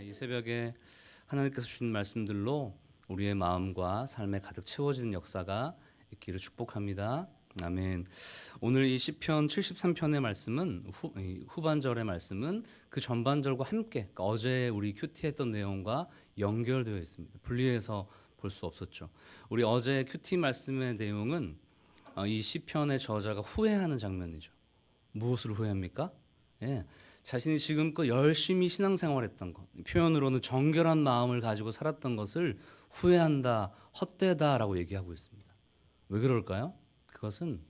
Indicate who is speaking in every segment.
Speaker 1: 이 새벽에 하나님께서 주신 말씀들로 우리의 마음과 삶에 가득 채워지는 역사가 있기를 축복합니다. 아멘. 오늘 이 시편 73편의 말씀은 후반절의 말씀은 그 전반절과 함께, 그러니까 어제 우리 큐티했던 내용과 연결되어 있습니다. 분리해서 볼 수 없었죠. 우리 어제 큐티 말씀의 내용은 이 시편의 저자가 후회하는 장면이죠. 무엇을 후회합니까? 자신이 지금껏 열심히 신앙생활했던 것, 표현으로는 정결한 마음을 가지고 살았던 것을 후회한다, 헛되다라고 얘기하고 있습니다. 왜 그럴까요? 그것은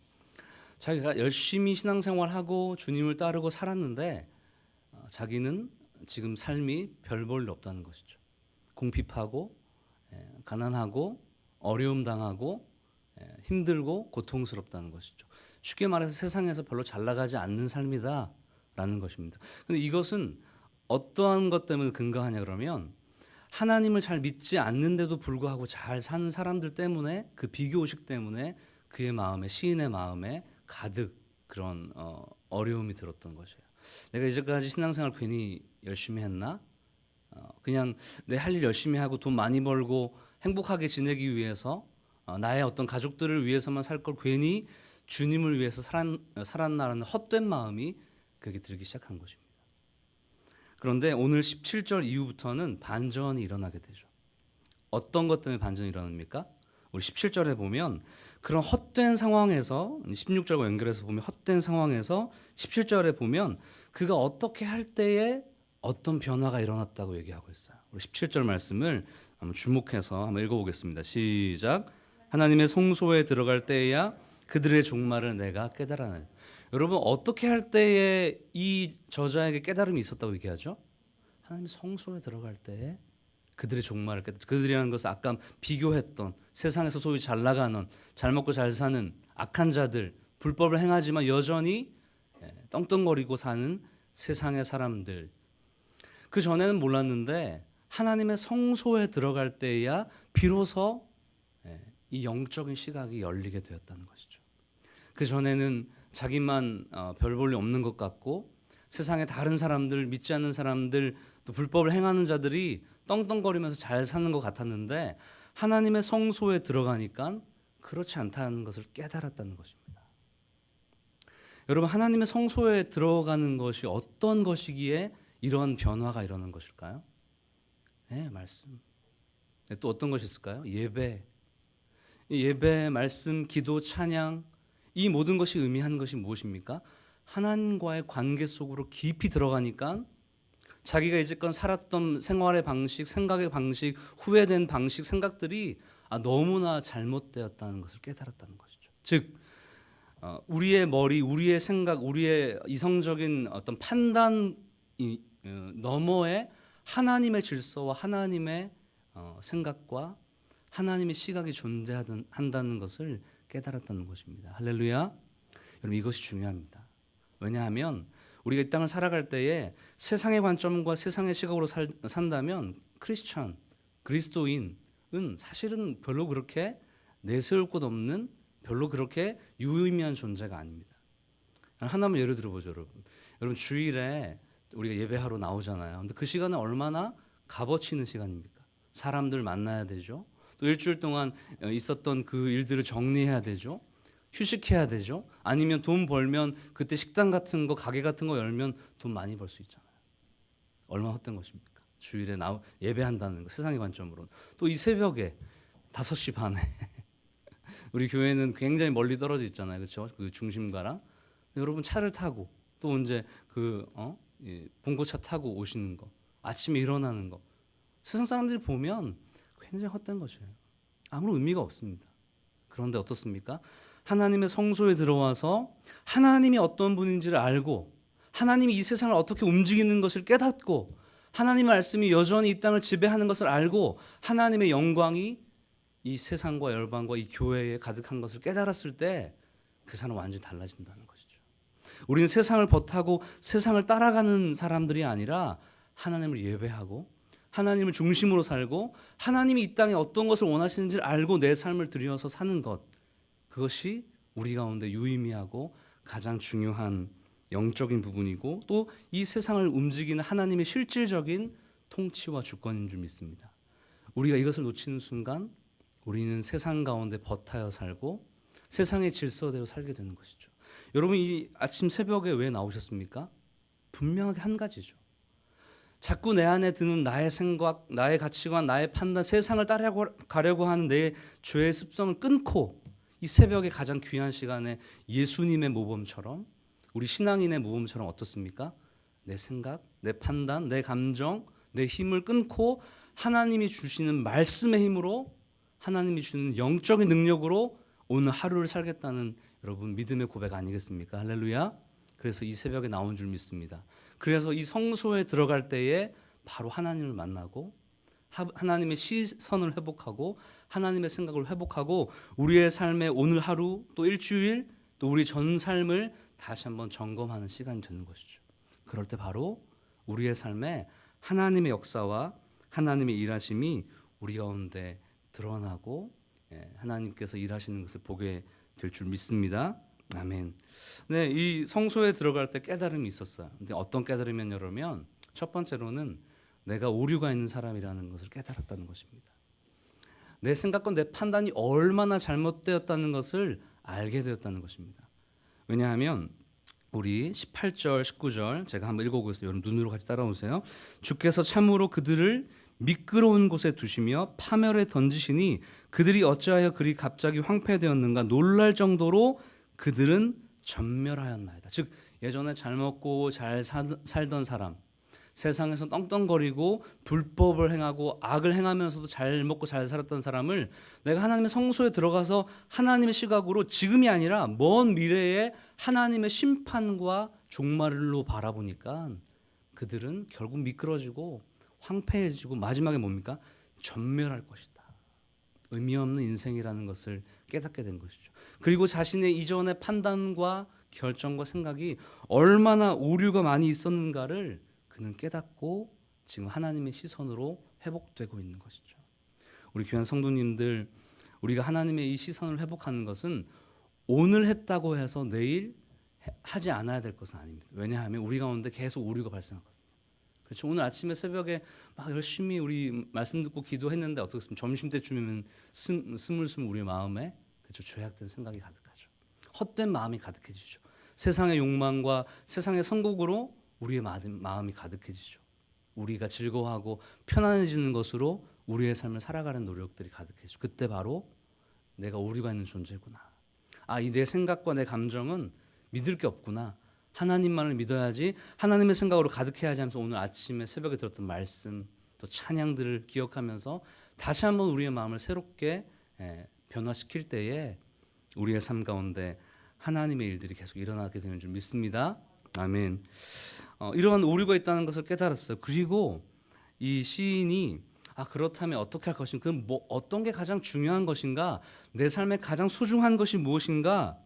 Speaker 1: 자기가 열심히 신앙생활하고 주님을 따르고 살았는데 자기는 지금 삶이 별 볼 일 없다는 것이죠. 궁핍하고 가난하고 어려움 당하고 힘들고 고통스럽다는 것이죠. 쉽게 말해서 세상에서 별로 잘 나가지 않는 삶이다라는 것입니다. 근데 이것은 어떠한 것 때문에 근거하냐 그러면 하나님을 잘 믿지 않는데도 불구하고 잘 사는 사람들 때문에 그 비교의식 때문에 그의 마음에 시인의 마음에 가득 그런 어려움이 들었던 것이에요. 내가 이제까지 신앙생활 괜히 열심히 했나? 그냥 내 할 일 열심히 하고 돈 많이 벌고 행복하게 지내기 위해서 나의 어떤 가족들을 위해서만 살 걸 괜히 주님을 위해서 살았나라는 헛된 마음이 그게 들기 시작한 것입니다. 그런데 오늘 17절 이후부터는 반전이 일어나게 되죠. 어떤 것 때문에 반전이 일어납니까? 우리 17절에 보면 그런 헛된 상황에서 16절과 연결해서 보면 헛된 상황에서 17절에 보면 그가 어떻게 할 때에 어떤 변화가 일어났다고 얘기하고 있어요. 우리 17절 말씀을 한번 주목해서 한번 읽어보겠습니다. 시작. 하나님의 성소에 들어갈 때에야 그들의 종말을 내가 깨달아내. 여러분 어떻게 할 때에 이 저자에게 깨달음이 있었다고 얘기하죠? 하나님의 성소에 들어갈 때에 그들의 종말을 깨달아. 그들이라는 것은 아까 비교했던 세상에서 소위 잘 나가는 잘 먹고 잘 사는 악한 자들, 불법을 행하지만 여전히 떵떵거리고 사는 세상의 사람들. 그 전에는 몰랐는데 하나님의 성소에 들어갈 때야 비로소 이 영적인 시각이 열리게 되었다는 것이죠. 그 전에는 자기만 별 볼 일 없는 것 같고 세상의 다른 사람들, 믿지 않는 사람들, 또 불법을 행하는 자들이 떵떵거리면서 잘 사는 것 같았는데 하나님의 성소에 들어가니까 그렇지 않다는 것을 깨달았다는 것입니다. 여러분 하나님의 성소에 들어가는 것이 어떤 것이기에 이런 변화가 일어나는 것일까요? 말씀. 또 어떤 것이 있을까요? 예배, 말씀, 기도, 찬양 이 모든 것이 의미하는 것이 무엇입니까? 하나님과의 관계 속으로 깊이 들어가니까 자기가 이제껏 살았던 생활의 방식, 생각의 방식, 후회된 방식, 생각들이 너무나 잘못되었다는 것을 깨달았다는 것이죠. 즉 우리의 머리, 우리의 생각, 우리의 이성적인 어떤 판단 너머에 하나님의 질서와 하나님의 생각과 하나님의 시각이 존재한다는 것을 깨달았다는 것입니다. 할렐루야. 여러분 이것이 중요합니다. 왜냐하면 우리가 이 땅을 살아갈 때에 세상의 관점과 세상의 시각으로 산다면 그리스도인은 사실은 별로 그렇게 내세울 곳 없는 별로 그렇게 유의미한 존재가 아닙니다. 하나만 예를 들어보죠, 여러분. 여러분 주일에 우리가 예배하러 나오잖아요. 근데 그 시간은 얼마나 값어치 있는 시간입니까? 사람들 만나야 되죠. 또 일주일 동안 있었던 그 일들을 정리해야 되죠. 휴식해야 되죠. 아니면 돈 벌면 그때 식당 같은 거, 가게 같은 거 열면 돈 많이 벌 수 있잖아요. 얼마나 헛된 것입니까? 주일에 예배한다는 거, 세상의 관점으로는. 또 이 새벽에 5시 반에 우리 교회는 굉장히 멀리 떨어져 있잖아요. 그렇죠? 그 중심가랑. 여러분 차를 타고 또 이제 봉고차 타고 오시는 거, 아침에 일어나는 거. 세상 사람들이 보면 굉장히 헛된 것이에요. 아무런 의미가 없습니다. 그런데 어떻습니까? 하나님의 성소에 들어와서 하나님이 어떤 분인지를 알고 하나님이 이 세상을 어떻게 움직이는 것을 깨닫고 하나님의 말씀이 여전히 이 땅을 지배하는 것을 알고 하나님의 영광이 이 세상과 열방과 이 교회에 가득한 것을 깨달았을 때 그 사람은 완전히 달라진다는 것이죠. 우리는 세상을 벗하고 세상을 따라가는 사람들이 아니라 하나님을 예배하고 하나님을 중심으로 살고 하나님이 이 땅에 어떤 것을 원하시는지를 알고 내 삶을 들여서 사는 것, 그것이 우리 가운데 유의미하고 가장 중요한 영적인 부분이고 또 이 세상을 움직이는 하나님의 실질적인 통치와 주권인 줄 믿습니다. 우리가 이것을 놓치는 순간 우리는 세상 가운데 버타여 살고 세상의 질서대로 살게 되는 것이죠. 여러분, 이 아침 새벽에 왜 나오셨습니까? 분명하게 한 가지죠. 자꾸 내 안에 드는 나의 생각, 나의 가치관, 나의 판단, 세상을 따라가려고 하는 내 죄의 습성을 끊고 이 새벽에 가장 귀한 시간에 예수님의 모범처럼, 우리 신앙인의 모범처럼 어떻습니까? 내 생각, 내 판단, 내 감정, 내 힘을 끊고 하나님이 주시는 말씀의 힘으로, 하나님이 주는 영적인 능력으로 오늘 하루를 살겠다는 여러분 믿음의 고백 아니겠습니까? 할렐루야. 그래서 이 새벽에 나온 줄 믿습니다. 그래서 이 성소에 들어갈 때에 바로 하나님을 만나고 하나님의 시선을 회복하고 하나님의 생각을 회복하고 우리의 삶의 오늘 하루 또 일주일 또 우리 전 삶을 다시 한번 점검하는 시간이 되는 것이죠. 그럴 때 바로 우리의 삶에 하나님의 역사와 하나님의 일하심이 우리 가운데 드러나고 하나님께서 일하시는 것을 보게 될 줄 믿습니다. 아멘. 네, 이 성소에 들어갈 때 깨달음이 있었어요. 근데 어떤 깨달음이냐면 첫 번째로는 내가 오류가 있는 사람이라는 것을 깨달았다는 것입니다. 내 생각과 내 판단이 얼마나 잘못되었다는 것을 알게 되었다는 것입니다. 왜냐하면 우리 18절, 19절 제가 한번 읽어보겠습니다. 여러분 눈으로 같이 따라오세요. 주께서 참으로 그들을 미끄러운 곳에 두시며 파멸에 던지시니 그들이 어찌하여 그리 갑자기 황폐되었는가 놀랄 정도로 그들은 전멸하였나이다. 즉 예전에 잘 먹고 잘 살던 사람, 세상에서 떵떵거리고 불법을 행하고 악을 행하면서도 잘 먹고 잘 살았던 사람을 내가 하나님의 성소에 들어가서 하나님의 시각으로 지금이 아니라 먼 미래에 하나님의 심판과 종말로 바라보니까 그들은 결국 미끄러지고 황폐해지고 마지막에 뭡니까? 전멸할 것이다. 의미 없는 인생이라는 것을 깨닫게 된 것이죠. 그리고 자신의 이전의 판단과 결정과 생각이 얼마나 오류가 많이 있었는가를 그는 깨닫고 지금 하나님의 시선으로 회복되고 있는 것이죠. 우리 귀한 성도님들, 우리가 하나님의 이 시선을 회복하는 것은 오늘 했다고 해서 내일 하지 않아야 될 것은 아닙니다. 왜냐하면 우리 가운데 계속 오류가 발생하거든요. 그렇죠. 오늘 아침에 새벽에 막 열심히 우리 말씀 듣고 기도했는데 어떻겠습니까? 점심 때쯤이면 스물스물 우리의 마음에 그렇죠. 죄악된 생각이 가득하죠. 헛된 마음이 가득해지죠. 세상의 욕망과 세상의 선곡으로 우리의 마음이 가득해지죠. 우리가 즐거워하고 편안해지는 것으로 우리의 삶을 살아가는 노력들이 가득해지죠. 그때 바로 내가 오류가 있는 존재구나. 이 내 생각과 내 감정은 믿을 게 없구나. 하나님만을 믿어야지, 하나님의 생각으로 가득해야지 하면서 오늘 아침에 새벽에 들었던 말씀 또 찬양들을 기억하면서 다시 한번 우리의 마음을 새롭게 변화시킬 때에 우리의 삶 가운데 하나님의 일들이 계속 일어나게 되는 줄 믿습니다. 아멘. 이러한 오류가 있다는 것을 깨달았어요. 그리고 이 시인이 그렇다면 어떻게 할 것인가? 그럼 어떤 게 가장 중요한 것인가? 내 삶에 가장 소중한 것이 무엇인가?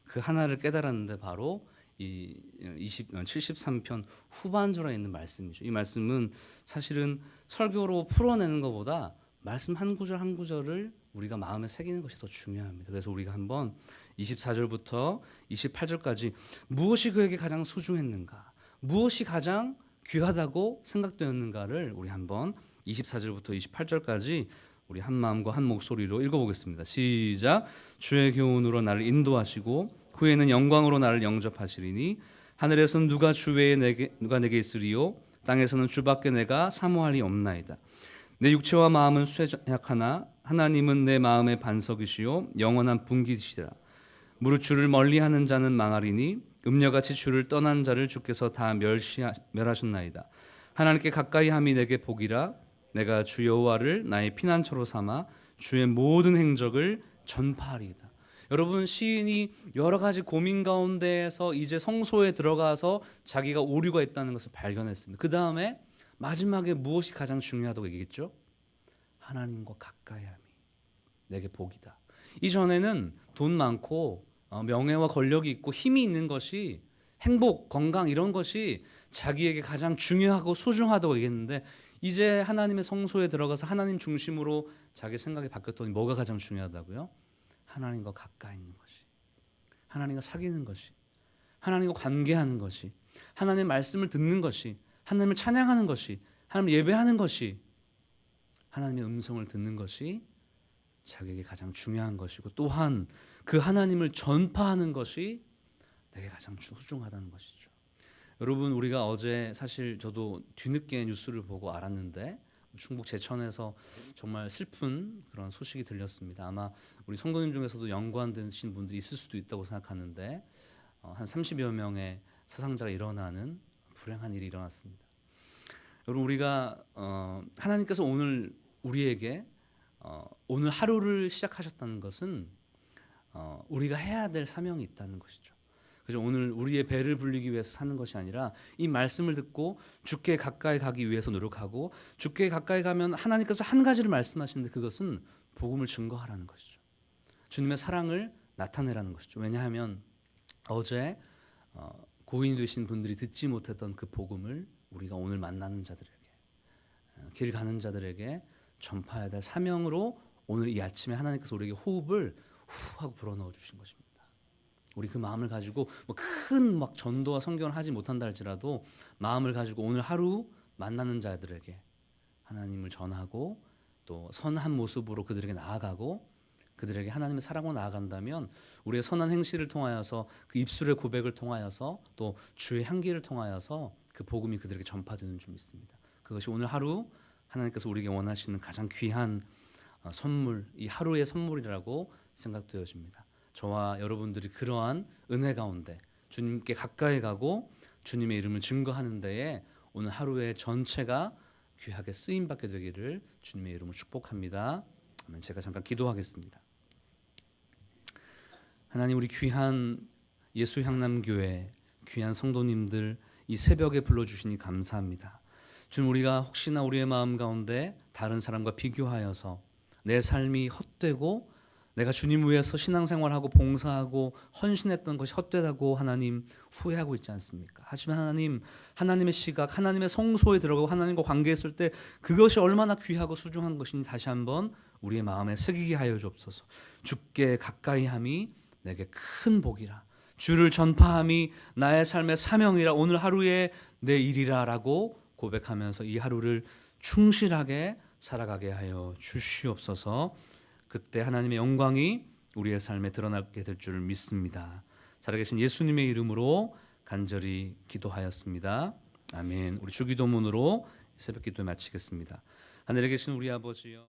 Speaker 1: 그 하나를 깨달았는데 바로 이 73편 후반절에 있는 말씀이죠. 이 말씀은 사실은 설교로 풀어내는 것보다 말씀 한 구절 한 구절을 우리가 마음에 새기는 것이 더 중요합니다. 그래서 우리가 한번 24절부터 28절까지 무엇이 그에게 가장 소중했는가, 무엇이 가장 귀하다고 생각되었는가를 우리 한번 24절부터 28절까지 우리 한 마음과 한 목소리로 읽어보겠습니다. 시작. 주의 교훈으로 나를 인도하시고 후에는 영광으로 나를 영접하시리니 하늘에서는 누가 주 외에 누가 내게 있으리요 땅에서는 주밖에 내가 사모할이 없나이다. 내 육체와 마음은 쇠약하나 하나님은 내 마음의 반석이시요 영원한 분기시라. 무릇 주를 멀리하는 자는 망하리니 음녀같이 주를 떠난 자를 주께서 다 멸하셨나이다. 하나님께 가까이함이 내게 복이라. 내가 주 여호와를 나의 피난처로 삼아 주의 모든 행적을 전파하리이다. 여러분, 시인이 여러 가지 고민 가운데에서 이제 성소에 들어가서 자기가 오류가 있다는 것을 발견했습니다. 그 다음에 마지막에 무엇이 가장 중요하다고 얘기했죠? 하나님과 가까이함이 내게 복이다. 이전에는 돈 많고 명예와 권력이 있고 힘이 있는 것이, 행복, 건강 이런 것이 자기에게 가장 중요하고 소중하다고 얘기했는데 이제 하나님의 성소에 들어가서 하나님 중심으로 자기 생각이 바뀌었더니 뭐가 가장 중요하다고요? 하나님과 가까이 있는 것이, 하나님과 사귀는 것이, 하나님과 관계하는 것이, 하나님의 말씀을 듣는 것이, 하나님을 찬양하는 것이, 하나님을 예배하는 것이, 하나님의 음성을 듣는 것이 자기에게 가장 중요한 것이고, 또한 그 하나님을 전파하는 것이 내게 가장 소중하다는 것이죠. 여러분, 우리가 어제 사실 저도 뒤늦게 뉴스를 보고 알았는데 충북 제천에서 정말 슬픈 그런 소식이 들렸습니다. 아마 우리 성도님 중에서도 연관되신 분들이 있을 수도 있다고 생각하는데 한 30여 명의 사상자가 일어나는 불행한 일이 일어났습니다. 여러분, 우리가 하나님께서 오늘 우리에게 오늘 하루를 시작하셨다는 것은 우리가 해야 될 사명이 있다는 것이죠. 그래서 오늘 우리의 배를 불리기 위해서 사는 것이 아니라 이 말씀을 듣고 주께 가까이 가기 위해서 노력하고, 주께 가까이 가면 하나님께서 한 가지를 말씀하시는데 그것은 복음을 증거하라는 것이죠. 주님의 사랑을 나타내라는 것이죠. 왜냐하면 어제 고인이 되신 분들이 듣지 못했던 그 복음을 우리가 오늘 만나는 자들에게, 길 가는 자들에게 전파해야 될 사명으로 오늘 이 아침에 하나님께서 우리에게 호흡을 후 하고 불어넣어 주신 것입니다. 우리 그 마음을 가지고 큰 전도와 선교를 하지 못한다 할지라도 마음을 가지고 오늘 하루 만나는 자들에게 하나님을 전하고 또 선한 모습으로 그들에게 나아가고 그들에게 하나님의 사랑으로 나아간다면 우리의 선한 행실을 통하여서 그 입술의 고백을 통하여서 또 주의 향기를 통하여서 그 복음이 그들에게 전파되는 줄 믿습니다. 그것이 오늘 하루 하나님께서 우리에게 원하시는 가장 귀한 선물, 이 하루의 선물이라고 생각되어집니다. 저와 여러분들이 그러한 은혜 가운데 주님께 가까이 가고 주님의 이름을 증거하는 데에 오늘 하루의 전체가 귀하게 쓰임받게 되기를 주님의 이름으로 축복합니다. 제가 잠깐 기도하겠습니다. 하나님, 우리 귀한 예수향남교회 귀한 성도님들 이 새벽에 불러주시니 감사합니다. 주님, 우리가 혹시나 우리의 마음 가운데 다른 사람과 비교하여서 내 삶이 헛되고 내가 주님 위해서 신앙생활하고 봉사하고 헌신했던 것이 헛되다고 하나님 후회하고 있지 않습니까? 하지만 하나님, 하나님의 시각, 하나님의 성소에 들어가고 하나님과 관계했을 때 그것이 얼마나 귀하고 소중한 것인지 다시 한번 우리의 마음에 새기게 하여 주옵소서. 주께 가까이함이 내게 큰 복이라, 주를 전파함이 나의 삶의 사명이라, 오늘 하루의 내 일이라라고 고백하면서 이 하루를 충실하게 살아가게 하여 주시옵소서. 그때 하나님의 영광이 우리의 삶에 드러나게 될 줄 믿습니다. 살아계신 예수님의 이름으로 간절히 기도하였습니다. 아멘. 우리 주기도문으로 새벽 기도 마치겠습니다. 하늘에 계신 우리 아버지여.